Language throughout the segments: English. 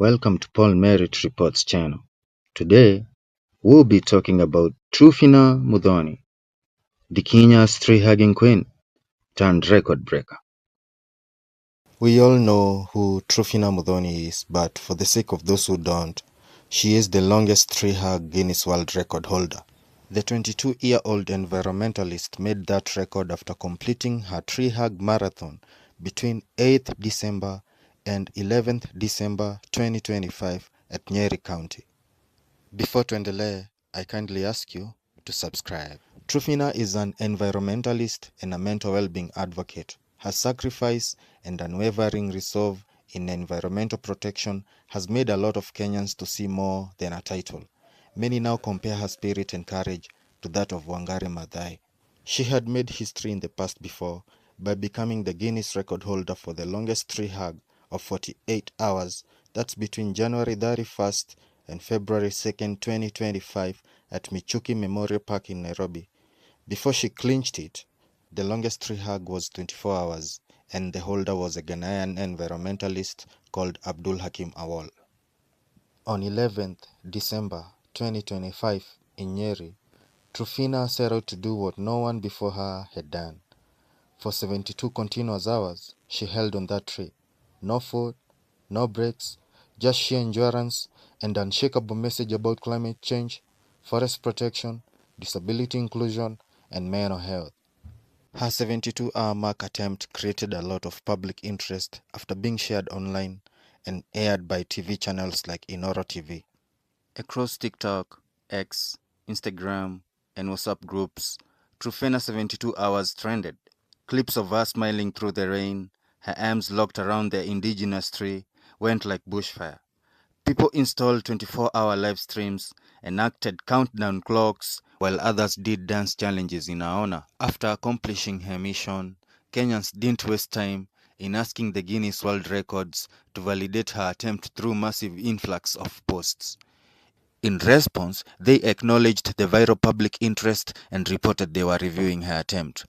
Welcome to Paul Merritt Reports channel. Today, we'll be talking about Truphena Muthoni, the Kenya's tree-hugging queen turned record breaker. We all know who Truphena Muthoni is, but for the sake of those who don't, she is the longest tree hug Guinness World Record holder. The 22-year-old environmentalist made that record after completing her tree hug marathon between 8th December and 11th December 2025 at Nyeri County. Before tuendelee, I kindly ask you to subscribe. Truphena is an environmentalist and a mental well-being advocate. Her sacrifice and unwavering resolve in environmental protection has made a lot of Kenyans to see more than a title. Many now compare her spirit and courage to that of Wangari Maathai. She had made history in the past before by becoming the Guinness record holder for the longest tree hug of 48 hours. That's between January 31st and February 2nd, 2025 at Michuki Memorial Park in Nairobi. Before she clinched it, the longest tree hug was 24 hours, and the holder was a Ghanaian environmentalist called Abdul Hakim Awol. On 11th December 2025 in Nyeri, Truphena set out to do what no one before her had done. For 72 continuous hours, she held on that tree. No food, no breaks, just sheer endurance and unshakable message about climate change, forest protection, disability inclusion, and mental health. Her 72-hour mark attempt created a lot of public interest after being shared online and aired by TV channels like Inoro TV. Across TikTok, X, Instagram, and WhatsApp groups, Truphena 72 hours trended. Clips of her smiling through the rain, her arms locked around the indigenous tree, went like bushfire. People installed 24-hour live streams, enacted countdown clocks, while others did dance challenges in her honor. After accomplishing her mission, Kenyans didn't waste time in asking the Guinness World Records to validate her attempt through massive influx of posts. In response, they acknowledged the viral public interest and reported they were reviewing her attempt.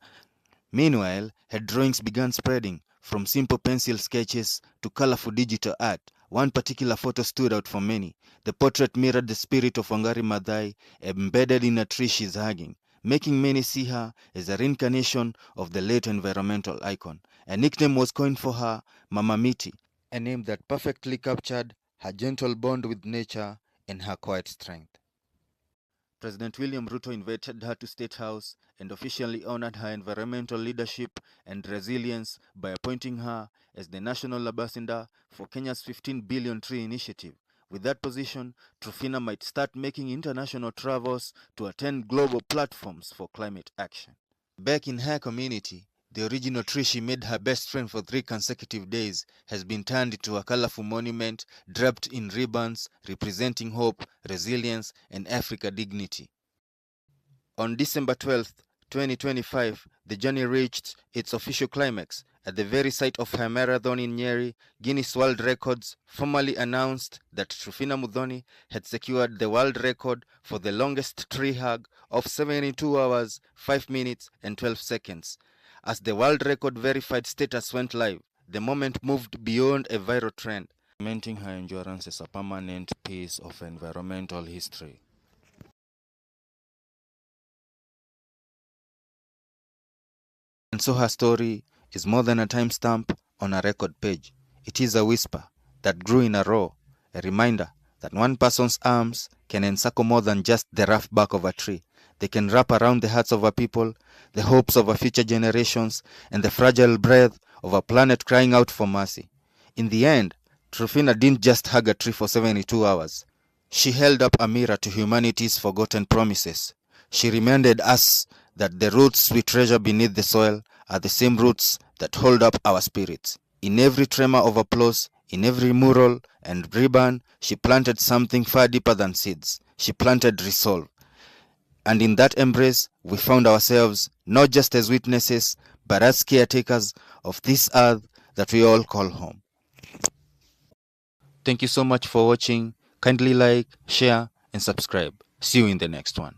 Meanwhile, her drawings began spreading, from simple pencil sketches to colorful digital art. One particular photo stood out for many. The portrait mirrored the spirit of Wangari Maathai embedded in a tree she's hugging, making many see her as a reincarnation of the late environmental icon. A nickname was coined for her, Mama Miti, a name that perfectly captured her gentle bond with nature and her quiet strength. President William Ruto invited her to State House and officially honored her environmental leadership and resilience by appointing her as the national ambassador for Kenya's 15 billion tree initiative. With that position, Truphena might start making international travels to attend global platforms for climate action. Back in her community, the original tree she made her best friend for 3 consecutive days has been turned into a colorful monument draped in ribbons representing hope, resilience, and Africa dignity. On December 12, 2025, the journey reached its official climax. At the very site of her marathon in Nyeri, Guinness World Records formally announced that Truphena Muthoni had secured the world record for the longest tree hug of 72 hours, 5 minutes, and 12 seconds. As the world record verified status went live, the moment moved beyond a viral trend, cementing her endurance as a permanent piece of environmental history. And so her story is more than a timestamp on a record page. It is a whisper that grew in a row, a reminder that one person's arms can encircle more than just the rough bark of a tree. They can wrap around the hearts of our people, the hopes of our future generations, and the fragile breath of a planet crying out for mercy. In the end, Truphena didn't just hug a tree for 72 hours. She held up a mirror to humanity's forgotten promises. She reminded us that the roots we treasure beneath the soil are the same roots that hold up our spirits. In every tremor of applause, in every mural and ribbon, she planted something far deeper than seeds. She planted resolve. And in that embrace, we found ourselves not just as witnesses, but as caretakers of this earth that we all call home. Thank you so much for watching. Kindly like, share, and subscribe. See you in the next one.